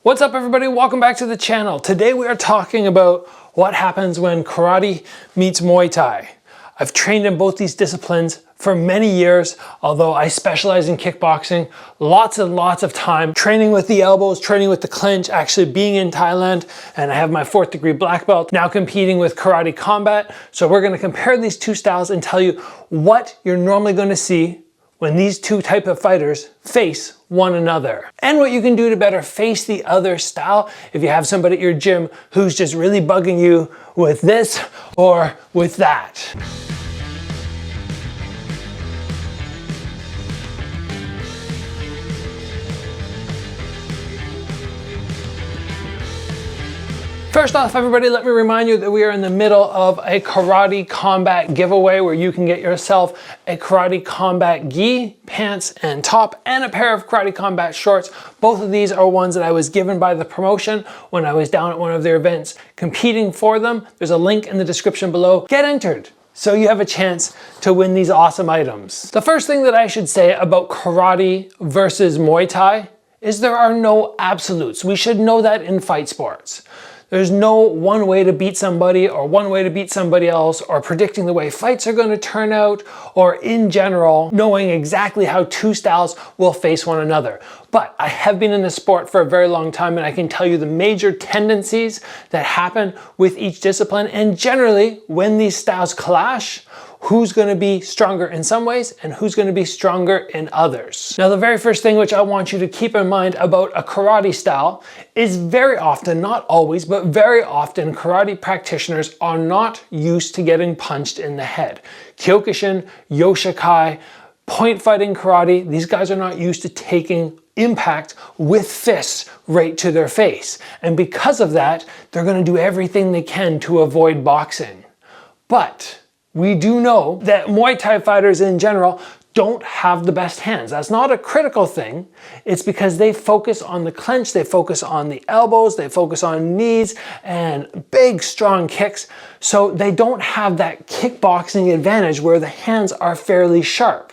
What's up everybody, welcome back to the channel. Today we are talking about what happens when karate meets Muay Thai. I've trained in both these disciplines for many years, although I specialize in kickboxing. Lots and lots of time training with the elbows, training with the clinch, actually being in Thailand, and I have my 4th degree black belt, now competing with karate combat. So we're gonna compare these two styles and tell you what you're normally gonna see when these two type of fighters face one another, and what you can do to better face the other style if you have somebody at your gym who's just really bugging you with this or with that. First off, everybody, let me remind you that we are in the middle of a karate combat giveaway where you can get yourself a karate combat gi, pants and top, and a pair of karate combat shorts. Both of these are ones that I was given by the promotion when I was down at one of their events competing for them. There's a link in the description below. Get entered so you have a chance to win these awesome items. The first thing that I should say about karate versus Muay Thai is there are no absolutes. We should know that in fight sports. There's no one way to beat somebody or one way to beat somebody else, or predicting the way fights are going to turn out, or in general knowing exactly how two styles will face one another. But I have been in the sport for a very long time and I can tell you the major tendencies that happen with each discipline, and generally when these styles clash, who's going to be stronger in some ways and who's going to be stronger in others. Now, the very first thing which I want you to keep in mind about a karate style is very often, not always, but very often karate practitioners are not used to getting punched in the head. Kyokushin, Yoshikai, point fighting karate, these guys are not used to taking impact with fists right to their face. And because of that, they're going to do everything they can to avoid boxing. But we do know that Muay Thai fighters in general don't have the best hands. That's not a critical thing. It's because they focus on the clinch, they focus on the elbows, they focus on knees and big strong kicks. So they don't have that kickboxing advantage where the hands are fairly sharp.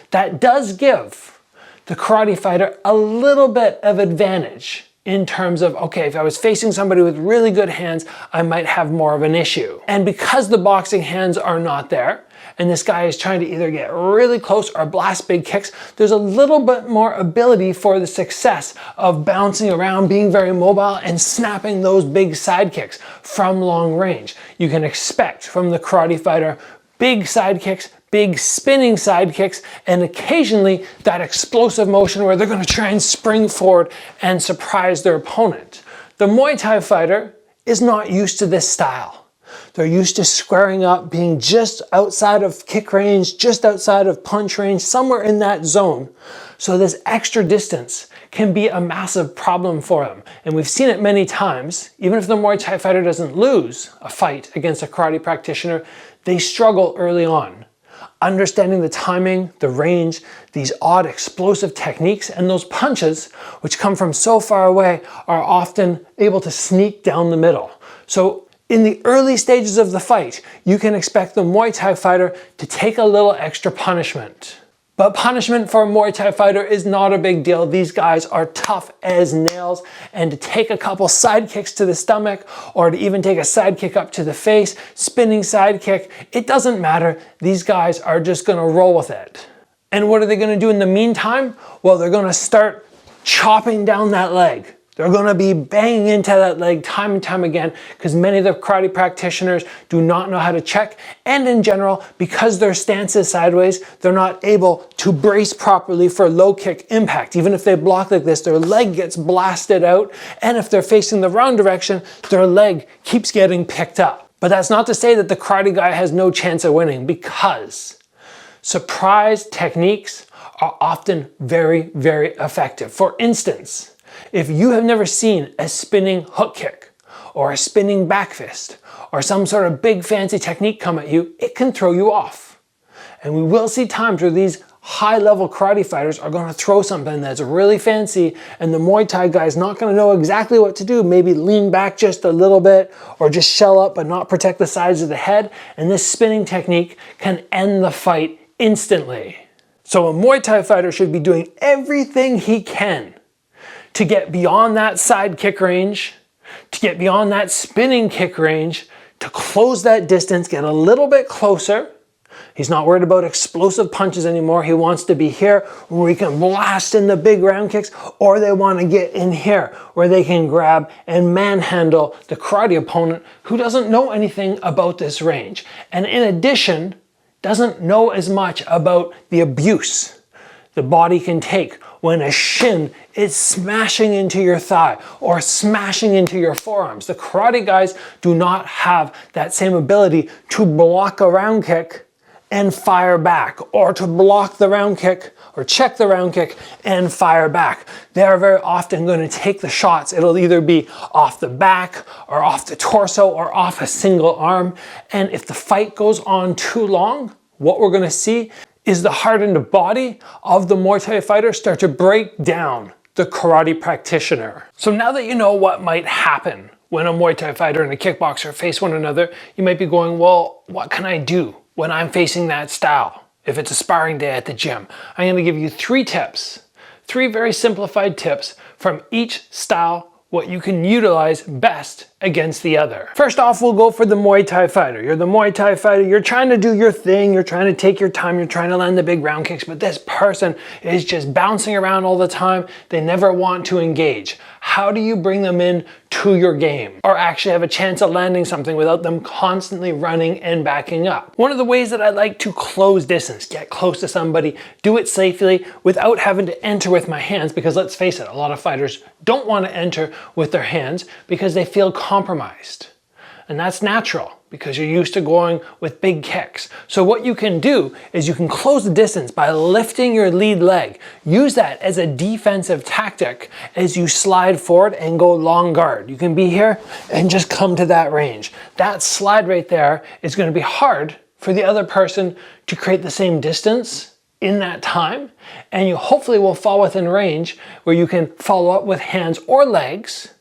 That does give the karate fighter a little bit of advantage in terms of, okay, if I was facing somebody with really good hands, I might have more of an issue. And because the boxing hands are not there, and this guy is trying to either get really close or blast big kicks, there's a little bit more ability for the success of bouncing around, being very mobile, and snapping those big side kicks from long range. You can expect from the karate fighter big side kicks, big spinning side kicks, and occasionally that explosive motion where they're going to try and spring forward and surprise their opponent. The Muay Thai fighter is not used to this style. They're used to squaring up, being just outside of kick range, just outside of punch range, somewhere in that zone. So this extra distance can be a massive problem for them. And we've seen it many times. Even if the Muay Thai fighter doesn't lose a fight against a karate practitioner, they struggle early on. Understanding the timing, the range, these odd explosive techniques, and those punches, which come from so far away, are often able to sneak down the middle. So in the early stages of the fight, you can expect the Muay Thai fighter to take a little extra punishment. But punishment for a Muay Thai fighter is not a big deal. These guys are tough as nails, and to take a couple side kicks to the stomach, or to even take a side kick up to the face, spinning side kick, it doesn't matter. These guys are just gonna roll with it. And what are they gonna do in the meantime? Well, they're gonna start chopping down that leg. They're going to be banging into that leg time and time again, because many of the karate practitioners do not know how to check, and in general, because their stance is sideways, they're not able to brace properly for low kick impact. Even if they block like this, their leg gets blasted out, and if they're facing the wrong direction, their leg keeps getting picked up. But that's not to say that the karate guy has no chance of winning, because surprise techniques are often very, very effective. For instance, if you have never seen a spinning hook kick or a spinning back fist or some sort of big fancy technique come at you, it can throw you off. And we will see times where these high-level karate fighters are going to throw something that's really fancy, and the Muay Thai guy is not going to know exactly what to do. Maybe lean back just a little bit, or just shell up but not protect the sides of the head, and this spinning technique can end the fight instantly. So a Muay Thai fighter should be doing everything he can to get beyond that side kick range, to get beyond that spinning kick range, to close that distance, get a little bit closer. He's not worried about explosive punches anymore. He wants to be here where he can blast in the big round kicks, or they want to get in here where they can grab and manhandle the karate opponent who doesn't know anything about this range. And in addition, doesn't know as much about the abuse the body can take when a shin is smashing into your thigh or smashing into your forearms. The karate guys do not have that same ability to block a round kick and fire back, or to block the round kick or check the round kick and fire back. They are very often going to take the shots. It'll either be off the back or off the torso or off a single arm. And if the fight goes on too long, what we're going to see is the hardened body of the Muay Thai fighter start to break down the karate practitioner. So now that you know what might happen when a Muay Thai fighter and a kickboxer face one another, you might be going, well, what can I do when I'm facing that style? If it's a sparring day at the gym, I'm going to give you 3 tips, 3 very simplified tips from each style, what you can utilize best against the other. First off, we'll go for the Muay Thai fighter. You're the Muay Thai fighter, you're trying to do your thing, you're trying to take your time, you're trying to land the big round kicks, but this person is just bouncing around all the time. They never want to engage. How do you bring them in to your game, or actually have a chance of landing something without them constantly running and backing up? One of the ways that I like to close distance, get close to somebody, do it safely without having to enter with my hands, because let's face it, a lot of fighters don't want to enter with their hands because they feel compromised. And that's natural because you're used to going with big kicks. So what you can do is you can close the distance by lifting your lead leg. Use that as a defensive tactic as you slide forward and go long guard. You can be here and just come to that range. That slide right there is going to be hard for the other person to create the same distance in that time, and you hopefully will fall within range where you can follow up with hands or legs.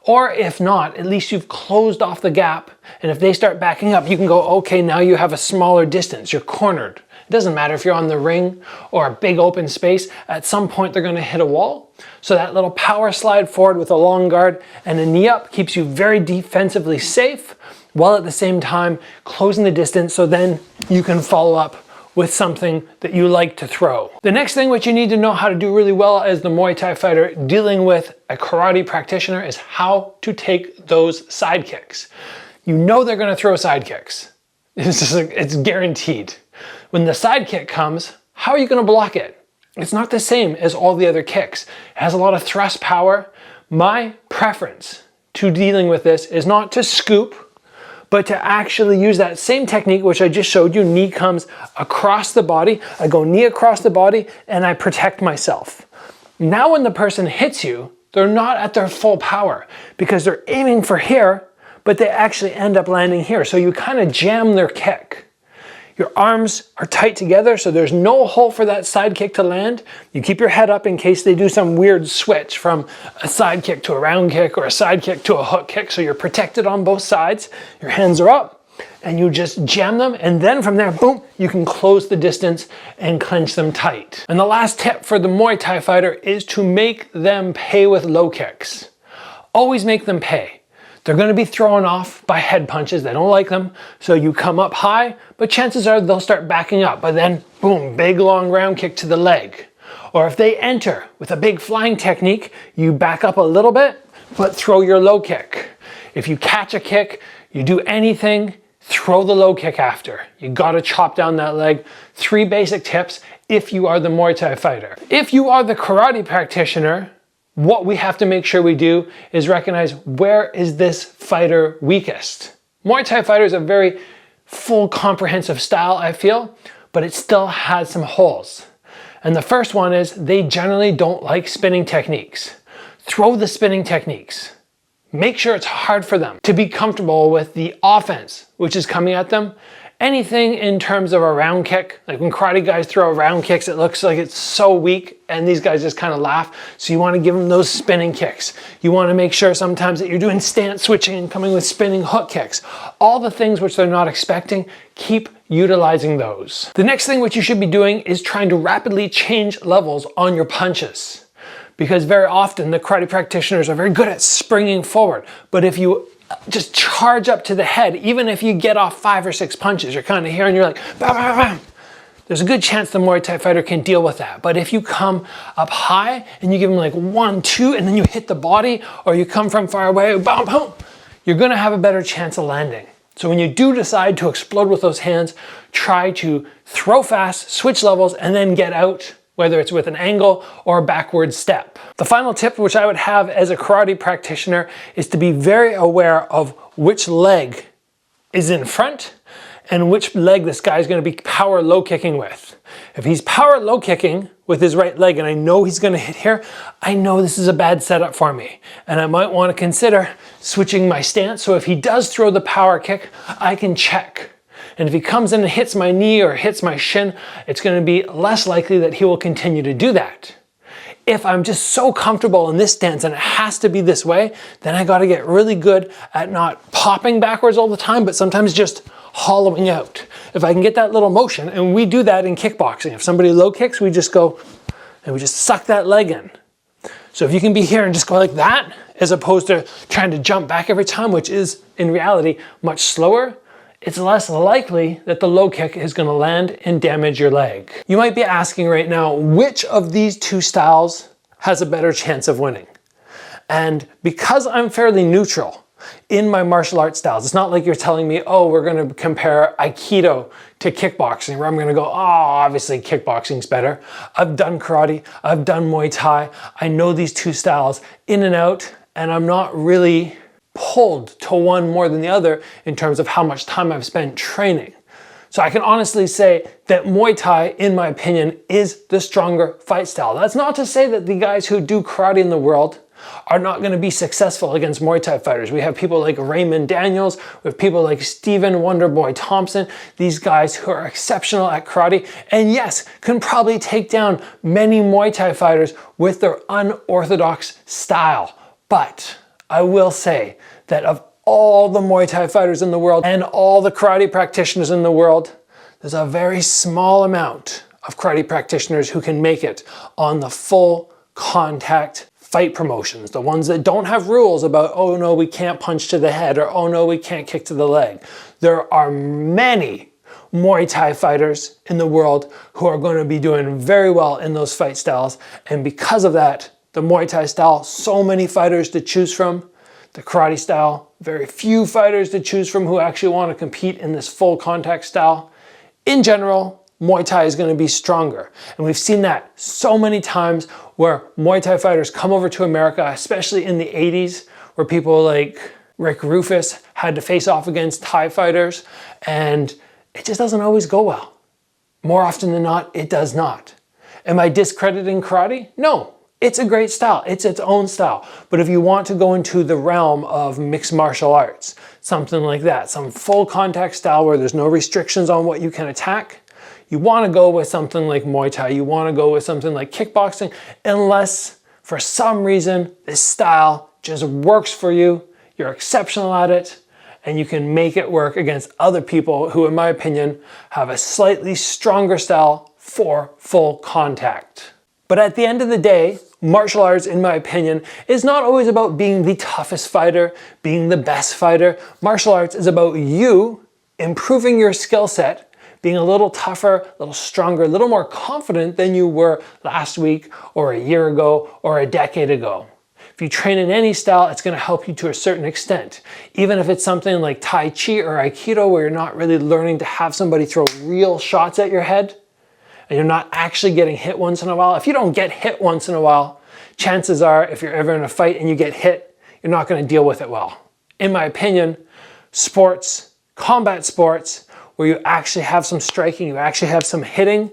Or if not, at least you've closed off the gap, and if they start backing up, you can go, okay, now you have a smaller distance, you're cornered. It doesn't matter if you're on the ring or a big open space, at some point they're gonna hit a wall. So that little power slide forward with a long guard and a knee up keeps you very defensively safe, while at the same time closing the distance so then you can follow up with something that you like to throw. The next thing which you need to know how to do really well as the Muay Thai fighter dealing with a karate practitioner is how to take those side kicks. You know they're going to throw side kicks. It's guaranteed. When the side kick comes, how are you going to block it? It's not the same as all the other kicks. It has a lot of thrust power. My preference to dealing with this is not to scoop, but to actually use that same technique which I just showed you. Knee comes across the body, I go knee across the body, and I protect myself. Now when the person hits you, they're not at their full power because they're aiming for here, but they actually end up landing here. So you kind of jam their kick. Your arms are tight together, so there's no hole for that side kick to land. You keep your head up in case they do some weird switch from a side kick to a round kick or a side kick to a hook kick, so you're protected on both sides. Your hands are up, and you just jam them, and then from there, boom, you can close the distance and clench them tight. And the last tip for the Muay Thai fighter is to make them pay with low kicks. Always make them pay. They're going to be thrown off by head punches. They don't like them. So you come up high, but chances are they'll start backing up. But then, boom, big long round kick to the leg. Or if they enter with a big flying technique, you back up a little bit, but throw your low kick. If you catch a kick, you do anything, throw the low kick after. You got to chop down that leg. 3 basic tips if you are the Muay Thai fighter. If you are the karate practitioner, what we have to make sure we do is recognize, where is this fighter weakest? Muay Thai fighter is a very full, comprehensive style, I feel, but it still has some holes. And the first one is they generally don't like spinning techniques. Throw the spinning techniques. Make sure it's hard for them to be comfortable with the offense, which is coming at them. Anything in terms of a round kick, like when karate guys throw round kicks, it looks like it's so weak and these guys just kind of laugh. So you want to give them those spinning kicks. You want to make sure sometimes that you're doing stance switching and coming with spinning hook kicks. All the things which they're not expecting, keep utilizing those. The next thing which you should be doing is trying to rapidly change levels on your punches. because very often the karate practitioners are very good at springing forward. But if you just charge up to the head, even if you get off 5 or 6 punches, you're kind of here and you're like, bam, bam, bam. There's a good chance the Muay Thai fighter can deal with that. But if you come up high and you give them like 1, 2, and then you hit the body, or you come from far away, boom, boom, you're gonna have a better chance of landing. So when you do decide to explode with those hands, try to throw fast, switch levels, and then get out, whether it's with an angle or a backward step. The final tip, which I would have as a karate practitioner, is to be very aware of which leg is in front and which leg this guy is going to be power low kicking with. If he's power low kicking with his right leg and I know he's going to hit here, I know this is a bad setup for me. And I might want to consider switching my stance, so if he does throw the power kick, I can check. And if he comes in and hits my knee or hits my shin, it's going to be less likely that he will continue to do that. If I'm just so comfortable in this stance and it has to be this way, then I got to get really good at not popping backwards all the time, but sometimes just hollowing out. If I can get that little motion, and we do that in kickboxing. If somebody low kicks, we just go and we just suck that leg in. So if you can be here and just go like that, as opposed to trying to jump back every time, which is in reality much slower, it's less likely that the low kick is going to land and damage your leg. You might be asking right now, which of these two styles has a better chance of winning? And because I'm fairly neutral in my martial arts styles, it's not like you're telling me, oh, we're going to compare Aikido to kickboxing, where I'm going to go, oh, obviously kickboxing's better. I've done karate, I've done Muay Thai, I know these two styles in and out, and I'm not really pulled to one more than the other in terms of how much time I've spent training. So I can honestly say that Muay Thai, in my opinion, is the stronger fight style. That's not to say that the guys who do karate in the world are not going to be successful against Muay Thai fighters. We have people like Raymond Daniels, we have people like Stephen Wonderboy Thompson, these guys who are exceptional at karate, and yes, can probably take down many Muay Thai fighters with their unorthodox style. But I will say that of all the Muay Thai fighters in the world and all the karate practitioners in the world, there's a very small amount of karate practitioners who can make it on the full contact fight promotions, the ones that don't have rules about, oh no, we can't punch to the head, or oh no, we can't kick to the leg. There are many Muay Thai fighters in the world who are going to be doing very well in those fight styles, and because of that, the Muay Thai style, so many fighters to choose from. The karate style, very few fighters to choose from who actually want to compete in this full contact style. In general, Muay Thai is going to be stronger. And we've seen that so many times where Muay Thai fighters come over to America, especially in the 80s, where people like Rick Rufus had to face off against Thai fighters, and it just doesn't always go well. More often than not, it does not. Am I discrediting karate? No. It's a great style, it's its own style. But if you want to go into the realm of mixed martial arts, something like that, some full contact style where there's no restrictions on what you can attack, you want to go with something like Muay Thai, you want to go with something like kickboxing, unless for some reason this style just works for you, you're exceptional at it, and you can make it work against other people who, in my opinion, have a slightly stronger style for full contact. But at the end of the day, martial arts, in my opinion, is not always about being the toughest fighter, being the best fighter. Martial arts is about you improving your skill set, being a little tougher, a little stronger, a little more confident than you were last week or a year ago or a decade ago. If you train in any style, it's going to help you to a certain extent. Even if it's something like Tai Chi or Aikido, where you're not really learning to have somebody throw real shots at your head, and you're not actually getting hit once in a while. If you don't get hit once in a while, chances are if you're ever in a fight and you get hit, you're not going to deal with it well. In my opinion, sports, combat sports, where you actually have some striking, you actually have some hitting,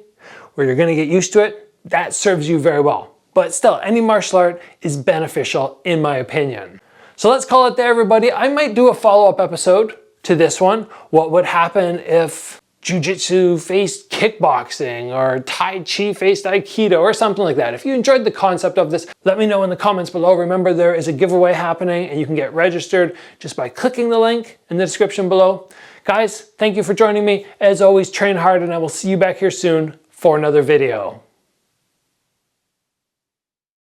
where you're going to get used to it, that serves you very well. But still, any martial art is beneficial in my opinion. So let's call it there, everybody. I might do a follow-up episode to this one. What would happen if Jiu-Jitsu faced kickboxing, or Tai Chi faced Aikido, or something like that. If you enjoyed the concept of this, let me know in the comments below. Remember, there is a giveaway happening and you can get registered just by clicking the link in the description below. Guys, thank you for joining me. As always, train hard, and I will see you back here soon for another video.